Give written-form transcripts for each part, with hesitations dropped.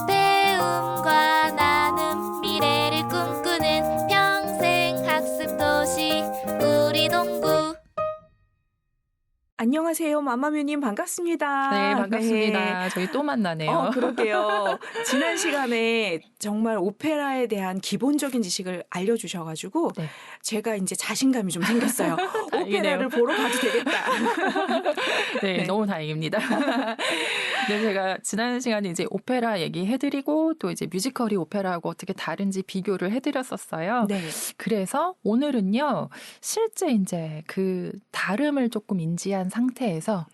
배움과 나눔 미래를 꿈꾸는 평생 학습 도시 우리 동구. 안녕하세요. 마마뮤님 반갑습니다. 네, 반갑습니다. 저희 또 만나네요. 그러게요. 지난 시간에 정말 오페라에 대한 기본적인 지식을 알려주셔가지고 네. 제가 이제 자신감이 좀 생겼어요. 다행이네요. 오페라를 보러 가도 되겠다. 네, 네. 너무 다행입니다. 네, 제가 지난 시간에 이제 오페라 얘기해드리고 또 이제 뮤지컬이 오페라하고 어떻게 다른지 비교를 해드렸었어요. 네. 그래서 오늘은요, 실제 이제 그 다름을 조금 인지한 상태에서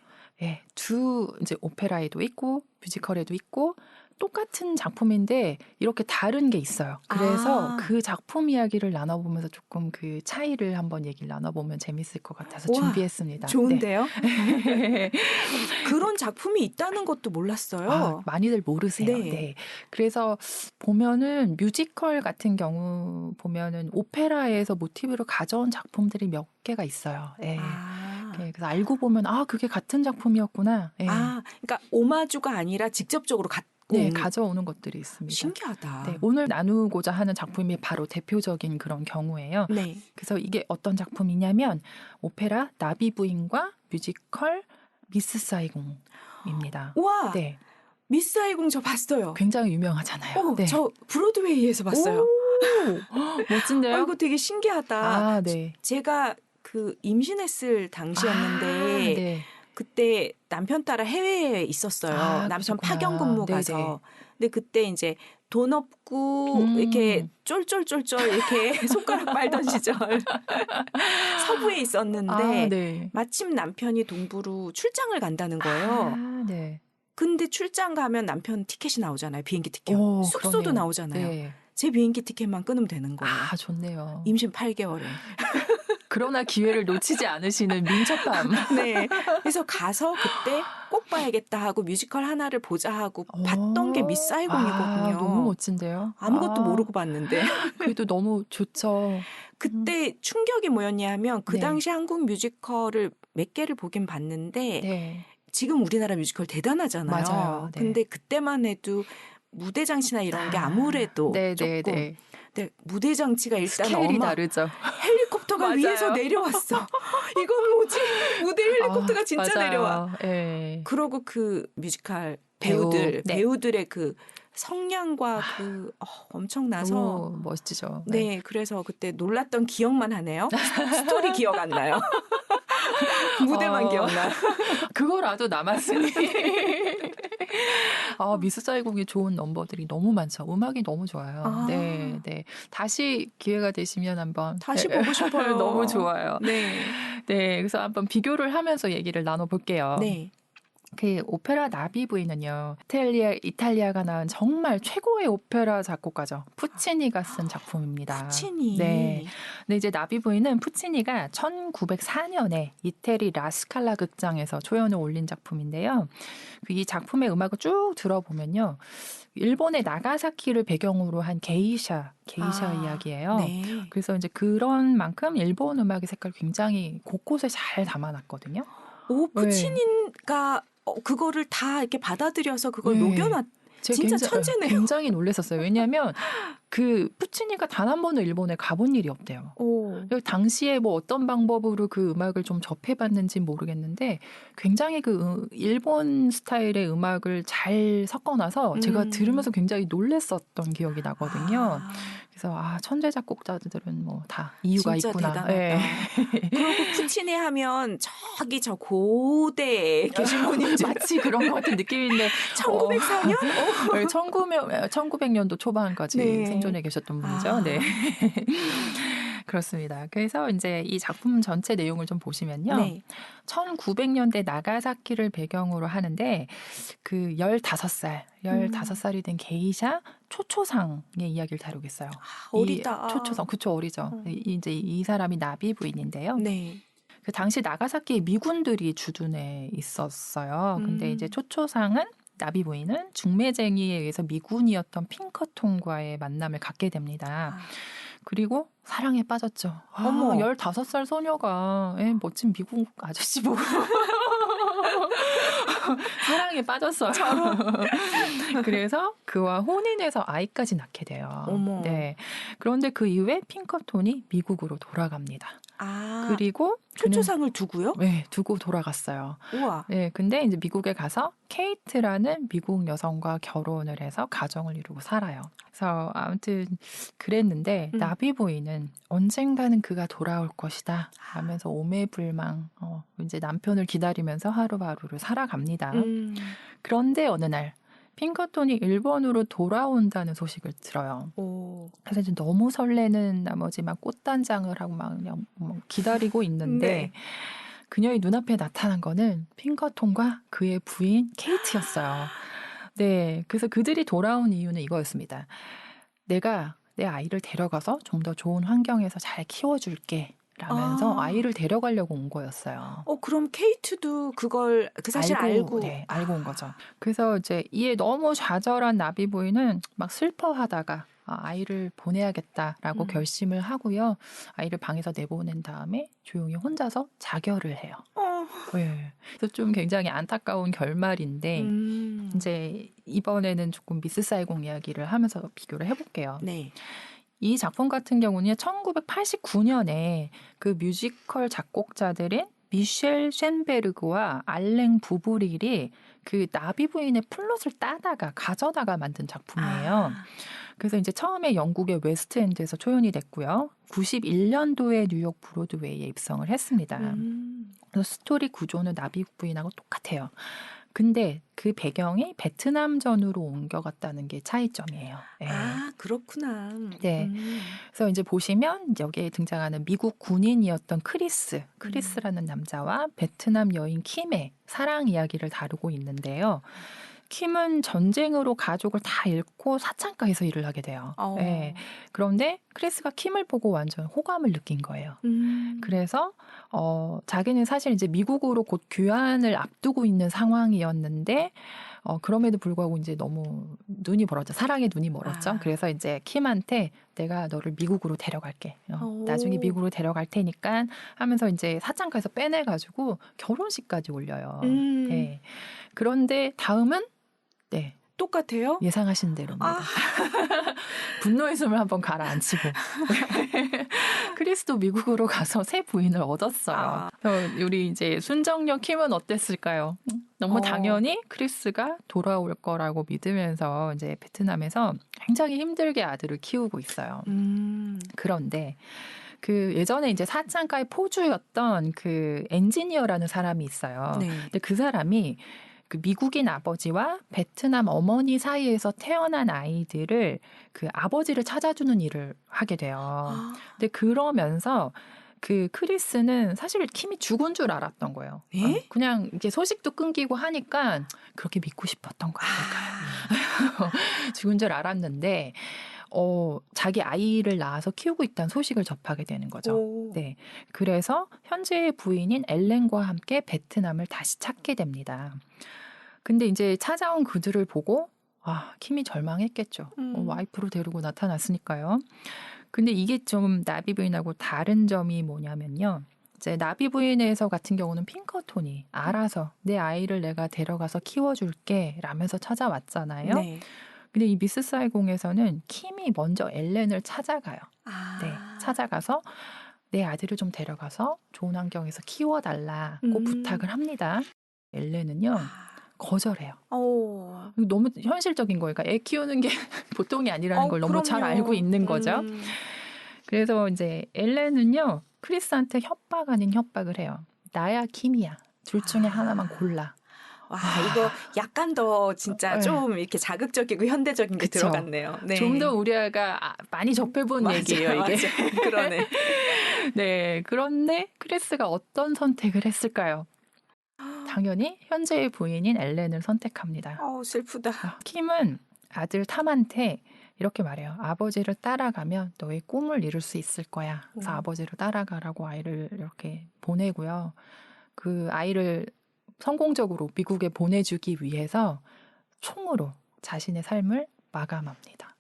두 이제 오페라에도 있고 뮤지컬에도 있고 똑같은 작품인데 이렇게 다른 게 있어요. 그래서 그 작품 이야기를 나눠보면서 조금 그 차이를 한번 얘기를 나눠보면 재밌을 것 같아서 와, 준비했습니다. 좋은데요? 네. 그런 작품이 있다는 것도 몰랐어요. 많이들 모르세요. 네. 네. 그래서 보면은 뮤지컬 같은 경우 보면은 오페라에서 모티브로 가져온 작품들이 몇 개가 있어요. 네. 네, 그래서 알고 보면 그게 같은 작품이었구나. 네. 그러니까 오마주가 아니라 직접적으로 네, 가져오는 것들이 있습니다. 신기하다. 네, 오늘 나누고자 하는 작품이 바로 대표적인 그런 경우예요. 네. 그래서 이게 어떤 작품이냐면 오페라 나비 부인과 뮤지컬 미스 사이공입니다. 와, 네, 미스 사이공 저 봤어요. 굉장히 유명하잖아요. 네. 저 브로드웨이에서 봤어요. 멋진데요? 이거 되게 신기하다. 아, 네. 제가 그 임신했을 당시였는데 네. 그때 남편 따라 해외에 있었어요. 남편 그러셨구나. 파견 근무 네네. 가서. 근데 그때 이제 돈 없고 이렇게 쫄쫄쫄쫄 이렇게 손가락 빨던 시절 서부에 있었는데 네. 마침 남편이 동부로 출장을 간다는 거예요. 네. 근데 출장 가면 남편 티켓이 나오잖아요. 비행기 티켓. 숙소도 그러네요. 나오잖아요. 네. 제 비행기 티켓만 끊으면 되는 거예요. 좋네요. 임신 8개월에. 그러나 기회를 놓치지 않으시는 민첩함. 네. 그래서 가서 그때 꼭 봐야겠다 하고 뮤지컬 하나를 보자 하고 봤던 게 미스 사이공이거든요. 너무 멋진데요. 아무것도 모르고 봤는데. 그래도 너무 좋죠. 그때 충격이 뭐였냐면 그 네. 당시 한국 뮤지컬을 몇 개를 보긴 봤는데 네. 지금 우리나라 뮤지컬 대단하잖아요. 맞아요. 네. 근데 그때만 해도 무대 장치나 이런 게 아무래도 조금 근데 무대 장치가 일단 스케일이 다르죠. 헬리콥터가 위에서 내려왔어. 이건 뭐지? 무대 헬리콥터가 진짜 맞아요. 내려와. 네. 그러고 그 뮤지컬 네. 배우들의 그 성량과 그 엄청나서 너무 멋지죠. 네, 그래서 그때 놀랐던 기억만 하네요. 스토리 기억 안 나요. 무대만 기억나. 그거라도 남았으니. 미스 사이공이 좋은 넘버들이 너무 많죠. 음악이 너무 좋아요. 네. 다시 기회가 되시면 한번 다시 보고 싶어요. 너무 좋아요. 네. 네. 그래서 한번 비교를 하면서 얘기를 나눠볼게요. 네. 그 오페라 나비 부인은요. 이탈리아가 낳은 정말 최고의 오페라 작곡가죠. 푸치니가 쓴 작품입니다. 푸치니. 네. 근데 이제 나비 부인은 푸치니가 1904년에 이태리 라스칼라 극장에서 초연을 올린 작품인데요. 이 작품의 음악을 쭉 들어보면요. 일본의 나가사키를 배경으로 한 게이샤 이야기예요. 네. 그래서 이제 그런 만큼 일본 음악의 색깔 굉장히 곳곳에 잘 담아놨거든요. 푸치니가 그거를 다 이렇게 받아들여서 그걸 녹여놨. 진짜 천재네요. 굉장히 놀랐었어요. 왜냐하면 그 푸치니가 단 한 번도 일본에 가본 일이 없대요. 당시에 뭐 어떤 방법으로 그 음악을 좀 접해봤는지 모르겠는데 굉장히 그 일본 스타일의 음악을 잘 섞어놔서 제가 들으면서 굉장히 놀랬었던 기억이 나거든요. 그래서 천재 작곡자들은 뭐 다 이유가 진짜 있구나. 대단하다. 네. 그리고 푸치니 하면 저기 저 고대에 계신 분인지 마치 그런 것 같은 느낌인데 1904년? 1900년도 초반까지 네. 생존해 계셨던 분이죠. 네. 그렇습니다. 그래서 이제 이 작품 전체 내용을 좀 보시면요. 네. 1900년대 나가사키를 배경으로 하는데 그 15살이 된 게이샤 초초상의 이야기를 다루겠어요. 어리다. 초초상, 그쵸, 어리죠. 이제 이 사람이 나비 부인인데요. 네. 그 당시 나가사키에 미군들이 주둔해 있었어요. 근데 이제 초초상은 나비 부인은 중매쟁이에 의해서 미군이었던 핑커톤과의 만남을 갖게 됩니다. 그리고 사랑에 빠졌죠. 어머. 15살 소녀가 멋진 미국 아저씨 보고 사랑에 빠졌어요. 그래서 그와 혼인해서 아이까지 낳게 돼요. 어머. 네. 그런데 그 이후에 핑커톤이 미국으로 돌아갑니다. 그리고 초초상을 두고요? 네, 두고 돌아갔어요. 우와. 네, 근데 이제 미국에 가서 케이트라는 미국 여성과 결혼을 해서 가정을 이루고 살아요. 그래서 아무튼 그랬는데 나비 부인은 언젠가는 그가 돌아올 것이다 하면서 오매불망 이제 남편을 기다리면서 하루하루를 살아갑니다. 그런데 어느 날 핑커톤이 일본으로 돌아온다는 소식을 들어요. 그래서 이제 너무 설레는 나머지 막 꽃단장을 하고 막 그냥 기다리고 있는데 네. 그녀의 눈앞에 나타난 거는 핑커톤과 그의 부인 케이트였어요. 네, 그래서 그들이 돌아온 이유는 이거였습니다. 내가 내 아이를 데려가서 좀 더 좋은 환경에서 잘 키워줄게. 라면서 아이를 데려가려고 온 거였어요. 그럼 케이트도 그걸 그 사실 알고 네, 알고 온 거죠. 그래서 이제 이에 너무 좌절한 나비 부인은 막 슬퍼하다가 아이를 보내야겠다라고 결심을 하고요. 아이를 방에서 내보낸 다음에 조용히 혼자서 자결을 해요. 네. 그래서 좀 굉장히 안타까운 결말인데 이제 이번에는 조금 미스 사이공 이야기를 하면서 비교를 해볼게요. 네. 이 작품 같은 경우는 1989년에 그 뮤지컬 작곡자들인 미셸 쉔베르그와 알랭 부브릴이 그 나비 부인의 플롯을 따다가 가져다가 만든 작품이에요. 그래서 이제 처음에 영국의 웨스트엔드에서 초연이 됐고요. 91년도에 뉴욕 브로드웨이에 입성을 했습니다. 그래서 스토리 구조는 나비 부인하고 똑같아요. 근데 그 배경이 베트남전으로 옮겨갔다는 게 차이점이에요. 네. 그렇구나. 네. 그래서 이제 보시면 여기에 등장하는 미국 군인이었던 크리스라는 남자와 베트남 여인 킴의 사랑 이야기를 다루고 있는데요. 킴은 전쟁으로 가족을 다 잃고 사창가에서 일을 하게 돼요. 네. 그런데 크리스가 킴을 보고 완전 호감을 느낀 거예요. 그래서 자기는 사실 이제 미국으로 곧 귀환을 앞두고 있는 상황이었는데 그럼에도 불구하고 이제 너무 눈이 멀었죠. 사랑에 눈이 멀었죠. 그래서 이제 킴한테 내가 너를 미국으로 데려갈게. 나중에 미국으로 데려갈 테니까 하면서 이제 사창가에서 빼내가지고 결혼식까지 올려요. 네. 그런데 다음은 네. 똑같아요? 예상하신 대로입니다. 분노의 숨을 한번 가라앉히고 크리스도 미국으로 가서 새 부인을 얻었어요. 우리 이제 순정녀 킴은 어땠을까요? 너무 당연히 크리스가 돌아올 거라고 믿으면서 이제 베트남에서 굉장히 힘들게 아들을 키우고 있어요. 그런데 그 예전에 이제 사창가의 포주였던 그 엔지니어라는 사람이 있어요. 네. 근데 그 사람이 그 미국인 아버지와 베트남 어머니 사이에서 태어난 아이들을 그 아버지를 찾아주는 일을 하게 돼요. 근데 그러면서 그 크리스는 사실 킴이 죽은 줄 알았던 거예요. 그냥 이제 소식도 끊기고 하니까 그렇게 믿고 싶었던 거 아닐까요? 죽은 줄 알았는데 자기 아이를 낳아서 키우고 있다는 소식을 접하게 되는 거죠. 네. 그래서 현재의 부인인 엘렌과 함께 베트남을 다시 찾게 됩니다. 근데 이제 찾아온 그들을 보고 킴이 절망했겠죠. 와이프로 데리고 나타났으니까요. 근데 이게 좀 나비 부인하고 다른 점이 뭐냐면요. 이제 나비 부인에서 같은 경우는 핑커톤이 알아서 내 아이를 내가 데려가서 키워줄게 라면서 찾아왔잖아요. 네. 근데 이 미스 사이공에서는 킴이 먼저 엘렌을 찾아가요. 네, 찾아가서 내 아들을 좀 데려가서 좋은 환경에서 키워달라고 부탁을 합니다. 엘렌은요. 거절해요. 너무 현실적인 거예요. 그러니까 애 키우는 게 보통이 아니라는 걸 너무 잘 알고 있는 거죠. 그래서 이제 엘렌은요. 크리스한테 협박 아닌 협박을 해요. 나야 킴이야. 둘 중에 하나만 골라. 이거 약간 더 진짜 좀 이렇게 자극적이고 현대적인 게 그쵸. 들어갔네요. 네. 좀 더 우리 아이가 많이 접해본 얘기예요, 이게. 그러네. 네, 그런데 크리스가 어떤 선택을 했을까요? 당연히 현재의 부인인 엘렌을 선택합니다. 슬프다. 킴은 아들 탐한테 이렇게 말해요. 아버지를 따라가면 너의 꿈을 이룰 수 있을 거야. 그래서 아버지를 따라가라고 아이를 이렇게 보내고요. 그 아이를 성공적으로 미국에 보내주기 위해서 총으로 자신의 삶을 마감합니다.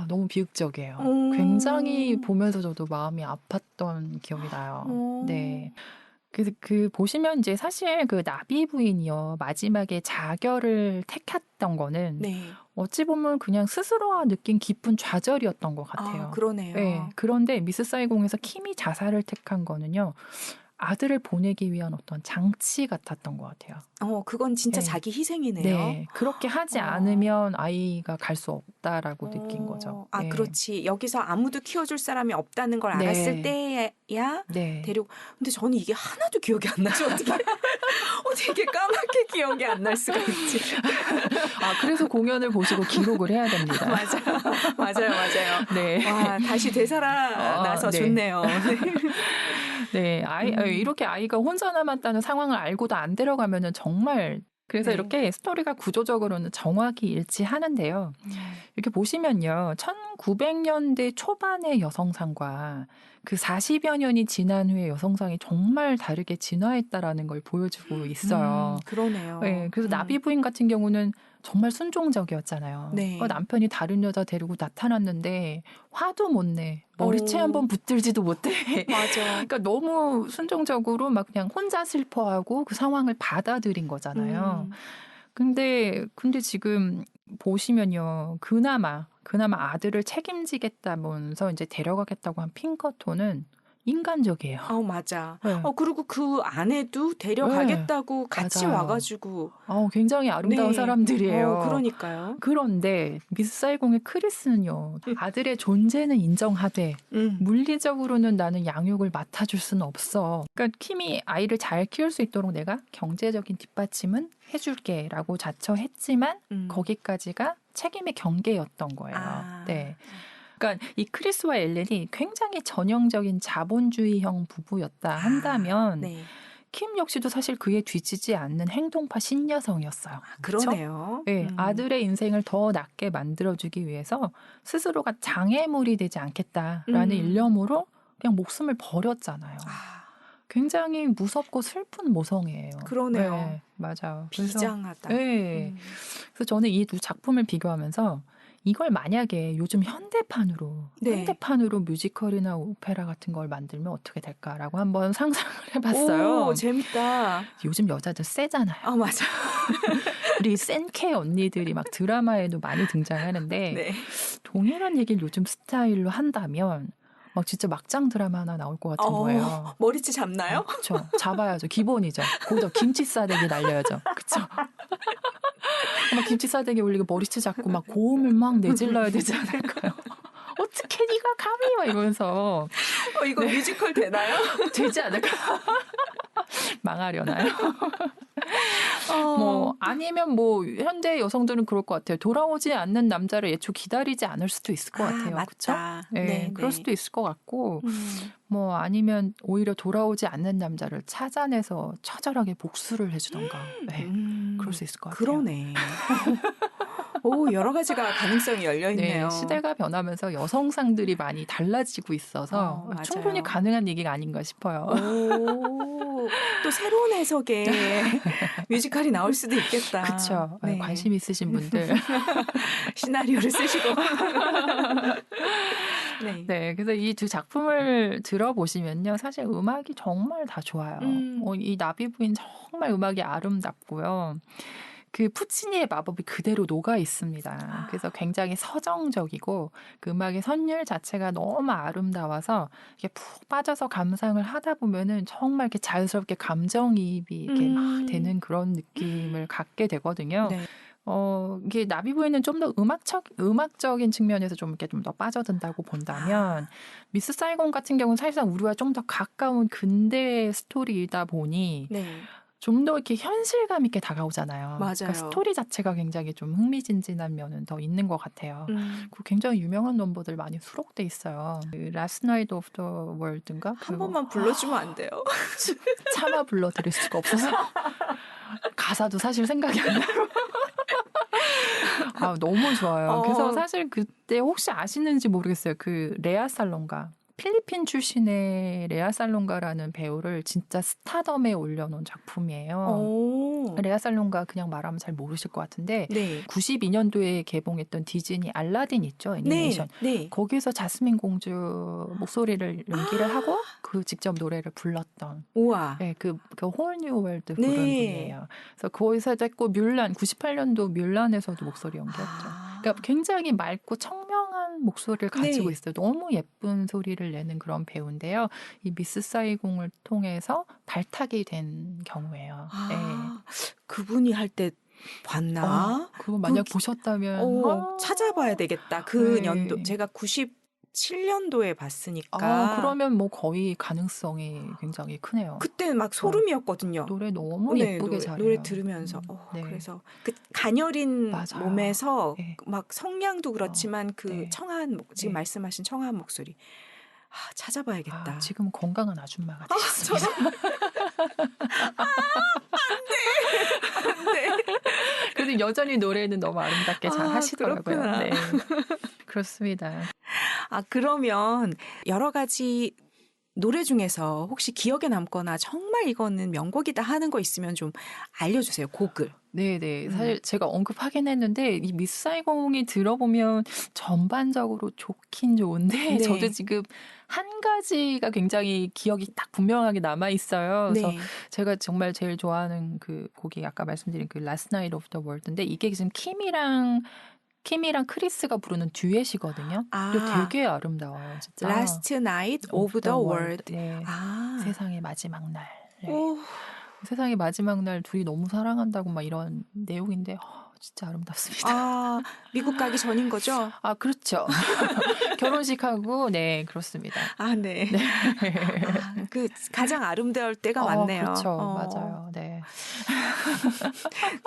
너무 비극적이에요. 굉장히 보면서 저도 마음이 아팠던 기억이 나요. 네. 그래서 그 보시면 이제 사실 그 나비 부인이요 마지막에 자결을 택했던 거는 네. 어찌 보면 그냥 스스로가 느낀 깊은 좌절이었던 것 같아요. 아, 그러네요. 네. 그런데 미스 사이공에서 킴이 자살을 택한 거는요 아들을 보내기 위한 어떤 장치 같았던 것 같아요. 그건 진짜 네. 자기 희생이네요. 네, 그렇게 하지 않으면 아이가 갈 수 없다라고 느낀 거죠. 아, 네. 그렇지. 여기서 아무도 키워줄 사람이 없다는 걸 네. 알았을 때야 네. 데리고. 근데 저는 이게 하나도 기억이 안 나죠. 어떻게 어떻게 까맣게 기억이 안 날 수가 있지? 아, 그래서 공연을 보시고 기록을 해야 됩니다. 맞아요. 네. 와, 다시 되살아나서 네. 좋네요. 네, 이렇게 아이가 혼자 남았다는 상황을 알고도 안 데려가면은 정말 그래서 네. 이렇게 스토리가 구조적으로는 정확히 일치하는데요. 이렇게 보시면요. 1900년대 초반의 여성상과 그 40여 년이 지난 후에 여성상이 정말 다르게 진화했다라는 걸 보여주고 있어요. 그러네요. 네, 그래서 나비 부인 같은 경우는 정말 순종적이었잖아요. 네. 남편이 다른 여자 데리고 나타났는데 화도 못 내. 머리채 한번 붙들지도 못해. 맞아. 그러니까 너무 순종적으로 막 그냥 혼자 슬퍼하고 그 상황을 받아들인 거잖아요. 근데 지금 보시면요. 그나마 아들을 책임지겠다면서 이제 데려가겠다고 한 핑커톤은 인간적이에요. 맞아. 네. 그리고 그 아내도 데려가겠다고 같이 맞아요. 와가지고. 굉장히 아름다운 네. 사람들이에요. 그러니까요. 그런데 미스 사이공의 크리스는요. 아들의 존재는 인정하되 물리적으로는 나는 양육을 맡아줄 수는 없어. 그러니까 킴이 아이를 잘 키울 수 있도록 내가 경제적인 뒷받침은 해줄게라고 자처했지만 거기까지가 책임의 경계였던 거예요. 네. 그러니까 이 크리스와 엘렌이 굉장히 전형적인 자본주의형 부부였다 한다면 네. 킴 역시도 사실 그에 뒤지지 않는 행동파 신여성이었어요. 그러네요. 네, 아들의 인생을 더 낫게 만들어주기 위해서 스스로가 장애물이 되지 않겠다라는 일념으로 그냥 목숨을 버렸잖아요. 굉장히 무섭고 슬픈 모성이에요. 그러네요. 네, 맞아요. 비장하다. 네. 그래서 저는 이 두 작품을 비교하면서 이걸 만약에 요즘 현대판으로 뮤지컬이나 오페라 같은 걸 만들면 어떻게 될까라고 한번 상상을 해봤어요. 오, 재밌다. 요즘 여자들 세잖아요. 맞아. 우리 센케 언니들이 막 드라마에도 많이 등장하는데 네. 동일한 얘기를 요즘 스타일로 한다면 막 진짜 막장 드라마 하나 나올 것 같은 거예요. 머리채 잡나요? 그렇죠. 잡아야죠. 기본이죠. 거기다 김치 싸대기 날려야죠. 그렇죠. 막 김치 싸대기 올리고 머리채 잡고 막 고음을 막 내질러야 되지 않을까요? 어떻게 네가 감히 막 이러면서 이거 뮤지컬 되나요? 되지 않을까? 망하려나요? 아니면 현대 여성들은 그럴 것 같아요. 돌아오지 않는 남자를 애초 기다리지 않을 수도 있을 것 같아요. 그렇죠? 네, 그럴 수도 있을 것 같고 아니면 오히려 돌아오지 않는 남자를 찾아내서 처절하게 복수를 해주던가. 네, 그럴 수 있을 것 같아요. 그러네. 오, 여러 가지가 가능성이 열려 있네요. 네, 시대가 변하면서 여성상들이 많이 달라지고 있어서 충분히 가능한 얘기가 아닌가 싶어요. 오, 또 새로운 해석의 뮤지컬이 나올 수도 있겠다. 그렇죠. 네. 관심 있으신 분들 시나리오를 쓰시고. 네, 그래서 이 두 작품을 들어보시면요, 사실 음악이 정말 다 좋아요. 이 나비 부인 정말 음악이 아름답고요. 그 푸치니의 마법이 그대로 녹아 있습니다. 그래서 굉장히 서정적이고 그 음악의 선율 자체가 너무 아름다워서 이렇게 푹 빠져서 감상을 하다 보면은 정말 이렇게 자연스럽게 감정이입이 이렇게 막 되는 그런 느낌을 갖게 되거든요. 네. 이게 나비 부인은 좀 더 음악적인 측면에서 좀 이렇게 좀 더 빠져든다고 본다면 미스 사이공 같은 경우는 사실상 우리와 좀 더 가까운 근대 스토리이다 보니 좀 더 이렇게 현실감 있게 다가오잖아요. 맞아요. 그러니까 스토리 자체가 굉장히 좀 흥미진진한 면은 더 있는 것 같아요. 그리고 굉장히 유명한 넘버들 많이 수록돼 있어요. Last Night of the World인가? 한 번만 불러주면 안 돼요? 차마 불러드릴 수가 없어서 가사도 사실 생각이 안 나요. 너무 좋아요. 그래서 사실 그때 혹시 아시는지 모르겠어요. 그 레아 살롱가 필리핀 출신의 레아 살롱가라는 배우를 진짜 스타덤에 올려놓은 작품이에요. 오. 레아 살롱가 그냥 말하면 잘 모르실 것 같은데 네. 92년도에 개봉했던 디즈니 알라딘 있죠, 애니메이션. 네. 거기서 자스민 공주 목소리를 연기를 하고 그 직접 노래를 불렀던. 우와. 네, 그 홀 뉴 월드 네. 부른 분이에요. 그래서 거기서 했고 뮬란 98년도 뮬란에서도 목소리 연기했죠. 그러니까 굉장히 맑고 청명한 목소리를 가지고 네. 있어요. 너무 예쁜 소리를 내는 그런 배우인데요. 이 미스 사이공을 통해서 발탁이 된 경우예요. 네. 그분이 할 때 봤나? 그거 만약 보셨다면 찾아봐야 되겠다. 그 네. 연도 제가 97년도에 봤으니까. 그러면 뭐 거의 가능성이 굉장히 크네요. 그때 막 소름이었거든요. 노래 너무 예쁘게 잘해요. 노래 들으면서 네. 그래서 그 가녀린 맞아요. 몸에서 네. 막 성량도 그렇지만 그 네. 청아한 지금 네. 말씀하신 청아한 목소리. 찾아봐야겠다. 지금 건강한 아줌마가 되셨습니다. 안 돼. 그래도 여전히 노래는 너무 아름답게 잘 하시더라고요. 그렇구나. 네. 그렇습니다. 그러면 여러 가지 노래 중에서 혹시 기억에 남거나 정말 이거는 명곡이다 하는 거 있으면 좀 알려주세요. 곡을. 네네. 사실 제가 언급하긴 했는데 이 미스 사이공이 들어보면 전반적으로 좋긴 좋은데 네. 저도 지금 한 가지가 굉장히 기억이 딱 분명하게 남아 있어요. 그래서 네. 제가 정말 제일 좋아하는 그 곡이 아까 말씀드린 그 Last Night of the World인데 이게 지금 킴이랑 크리스가 부르는 듀엣이거든요. 근데 되게 아름다워요, 진짜. Last Night of the World. 네. 세상의 마지막 날. 네. 세상의 마지막 날 둘이 너무 사랑한다고 막 이런 내용인데 진짜 아름답습니다. 미국 가기 전인 거죠? 그렇죠. 결혼식하고 네 그렇습니다. 네. 그 가장 아름다울 때가 많네요. 그렇죠, 맞아요. 네.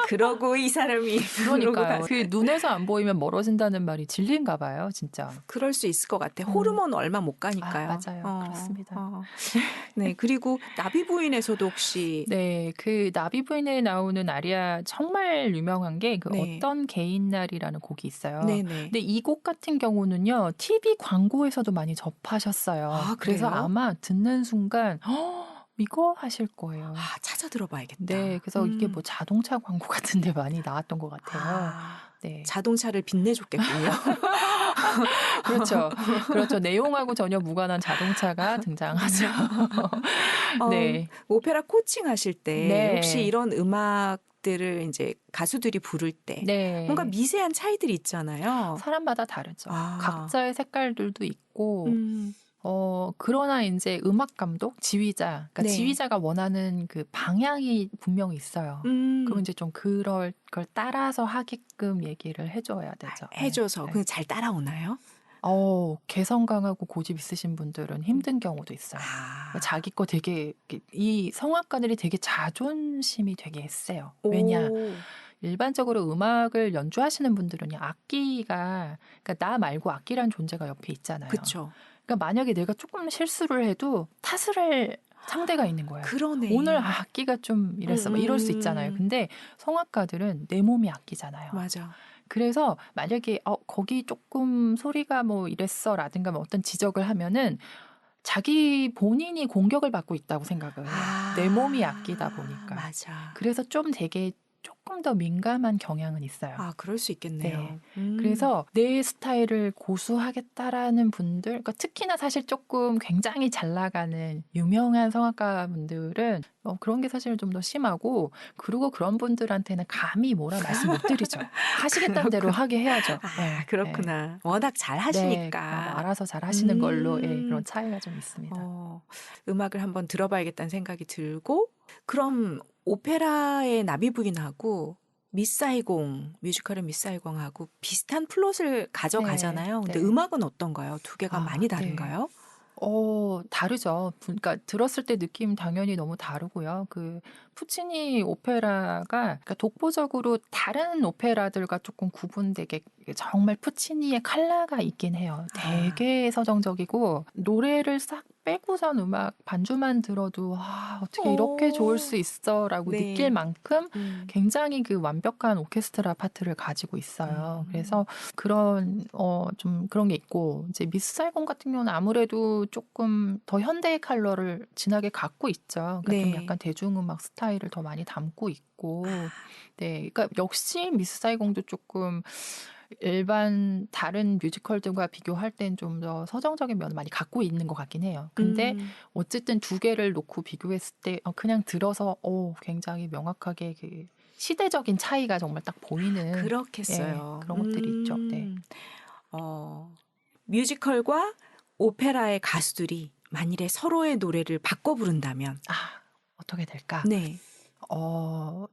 그러고 이 사람이 그러니까요. 그 눈에서 안 보이면 멀어진다는 말이 진리인가 봐요, 진짜. 그럴 수 있을 것 같아. 호르몬 얼마 못 가니까요. 맞아요, 그렇습니다. 네, 그리고 나비 부인에서도 혹시 네, 그 나비 부인에 나오는 아리아 정말 유명한 게 그 어떤 개인 날이라는 곡이 있어요. 네네. 근데 이 곡 같은 경우는요, TV 광고에서도 많이 접하셨어요. 그래서 아마 듣는 순간 이거 하실 거예요. 찾아 들어봐야겠다. 네, 그래서 이게 뭐 자동차 광고 같은데 많이 나왔던 것 같아요. 네. 자동차를 빛내줬겠군요. 그렇죠. 내용하고 전혀 무관한 자동차가 등장하죠. 네. 오페라 코칭 하실 때 혹시 이런 음악들을 이제 가수들이 부를 때 뭔가 미세한 차이들이 있잖아요. 사람마다 다르죠. 각자의 색깔들도 있고. 그러나 이제 음악 감독, 지휘자, 그러니까 지휘자가 원하는 그 방향이 분명히 있어요. 그럼 이제 좀 그럴 걸 따라서 하게끔 얘기를 해줘야 되죠. 해줘서 그냥 잘 따라오나요? 개성 강하고 고집 있으신 분들은 힘든 경우도 있어요. 자기 거 되게 이 성악가들이 되게 자존심이 되게 세요. 왜냐? 일반적으로 음악을 연주하시는 분들은요, 악기가 그러니까 나 말고 악기란 존재가 옆에 있잖아요. 그렇죠. 그러니까 만약에 내가 조금 실수를 해도 탓을 할 상대가 있는 거예요. 그러네. 오늘 악기가 좀 이랬어. 이럴 수 있잖아요. 근데 성악가들은 내 몸이 악기잖아요. 맞아. 그래서 만약에 거기 조금 소리가 뭐 이랬어라든가 뭐 어떤 지적을 하면은 자기 본인이 공격을 받고 있다고 생각을 해요. 내 몸이 악기다 보니까. 맞아. 그래서 좀 되게 조금 더 민감한 경향은 있어요. 그럴 수 있겠네요. 그래서 내 스타일을 고수하겠다라는 분들, 그러니까 특히나 사실 조금 굉장히 잘 나가는 유명한 성악가 분들은 그런 게 사실 좀 더 심하고, 그리고 그런 분들한테는 감히 뭐라 말씀 못 드리죠. 하시겠다는 대로 하게 해야죠. 그렇구나. 워낙 잘 하시니까. 알아서 잘 하시는 걸로 그런 차이가 좀 있습니다. 음악을 한번 들어봐야겠다는 생각이 들고, 그럼 오페라의 나비 부인하고 미사이공, 뮤지컬의 미사이공하고 비슷한 플롯을 가져가잖아요. 근데 음악은 어떤가요? 두 개가 많이 다른가요? 다르죠. 그러니까 들었을 때 느낌 당연히 너무 다르고요. 그 푸치니 오페라가 그러니까 독보적으로 다른 오페라들과 조금 구분되게 정말 푸치니의 컬러가 있긴 해요. 되게 서정적이고 노래를 싹 빼고선 음악 반주만 들어도 와, 어떻게 이렇게 좋을 수 있어라고 네. 느낄 만큼 굉장히 그 완벽한 오케스트라 파트를 가지고 있어요. 그래서 그런 좀 그런 게 있고 이제 미스 사이공 같은 경우는 아무래도 조금 더 현대의 컬러를 진하게 갖고 있죠. 그러니까 좀 약간 대중음악 스타일을 더 많이 담고 있고, 네, 그러니까 역시 미스 사이공도 조금 일반 다른 뮤지컬들과 비교할 땐 좀 더 서정적인 면을 많이 갖고 있는 것 같긴 해요. 근데 어쨌든 두 개를 놓고 비교했을 때 그냥 들어서 굉장히 명확하게 그 시대적인 차이가 정말 딱 보이는 그렇겠어요. 네, 그런 것들이 있죠. 네. 뮤지컬과 오페라의 가수들이 만일에 서로의 노래를 바꿔 부른다면 어떻게 될까? 네.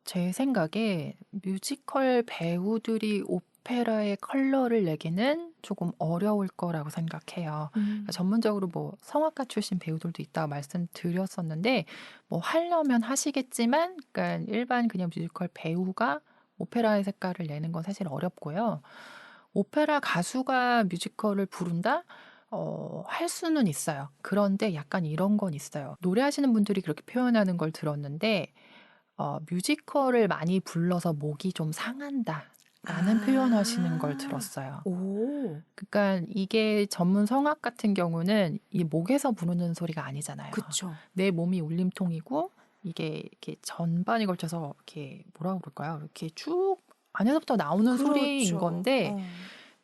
제 생각에 뮤지컬 배우들이 오페라의 컬러를 내기는 조금 어려울 거라고 생각해요. 그러니까 전문적으로 뭐 성악가 출신 배우들도 있다고 말씀드렸었는데 뭐 하려면 하시겠지만 그러니까 일반 그냥 뮤지컬 배우가 오페라의 색깔을 내는 건 사실 어렵고요. 오페라 가수가 뮤지컬을 부른다? 할 수는 있어요. 그런데 약간 이런 건 있어요. 노래하시는 분들이 그렇게 표현하는 걸 들었는데 뮤지컬을 많이 불러서 목이 좀 상한다. 라는 표현하시는 걸 들었어요. 그러니까 이게 전문 성악 같은 경우는 이 목에서 부르는 소리가 아니잖아요. 그쵸. 내 몸이 울림통이고 이게 이렇게 전반에 걸쳐서 이렇게 뭐라고 그럴까요? 이렇게 쭉 안에서부터 나오는 소리인 건데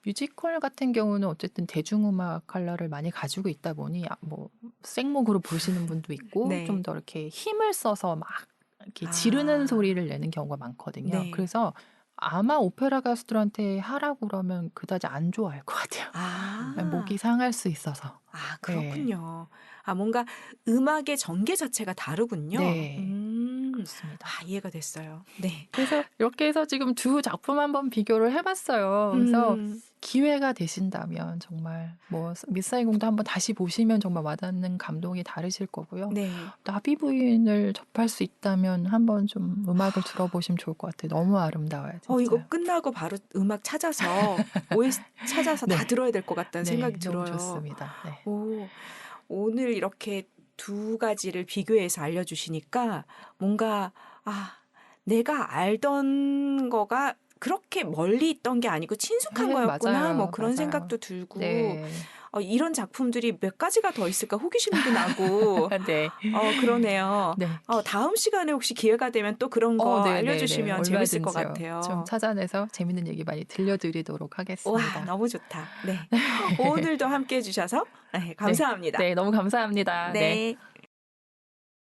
뮤지컬 같은 경우는 어쨌든 대중음악 컬러를 많이 가지고 있다 보니 뭐 생목으로 보시는 분도 있고 네. 좀 더 이렇게 힘을 써서 막 이렇게 지르는 소리를 내는 경우가 많거든요. 네. 그래서 아마 오페라 가수들한테 하라고 그러면 그다지 안 좋아할 것 같아요. 목이 상할 수 있어서. 그렇군요. 뭔가 음악의 전개 자체가 다르군요. 네. 그렇습니다. 이해가 됐어요. 네. 그래서 이렇게 해서 지금 두 작품 한번 비교를 해봤어요. 그래서 기회가 되신다면 정말 뭐 미스 사이공도 한번 다시 보시면 정말 와닿는 감동이 다르실 거고요. 네. 나비 부인을 접할 수 있다면 한번 좀 음악을 들어보시면 좋을 것 같아요. 너무 아름다워요. 진짜. 이거 끝나고 바로 음악 찾아서 OST 찾아서 다 들어야 될 것 같다는 생각이 들어요. 너무 좋습니다. 네. 오늘 이렇게 두 가지를 비교해서 알려주시니까 뭔가 내가 알던 거가 그렇게 멀리 있던 게 아니고 친숙한 거였구나 맞아요. 뭐 그런 맞아요. 생각도 들고 네. 이런 작품들이 몇 가지가 더 있을까 호기심도 나고 네. 그러네요. 네. 다음 시간에 혹시 기회가 되면 또 그런 거 알려주시면 재밌을 것 같아요. 좀 찾아내서 재밌는 얘기 많이 들려드리도록 하겠습니다. 와, 너무 좋다. 네. 오늘도 함께해 주셔서 감사합니다. 네, 너무 감사합니다. 네.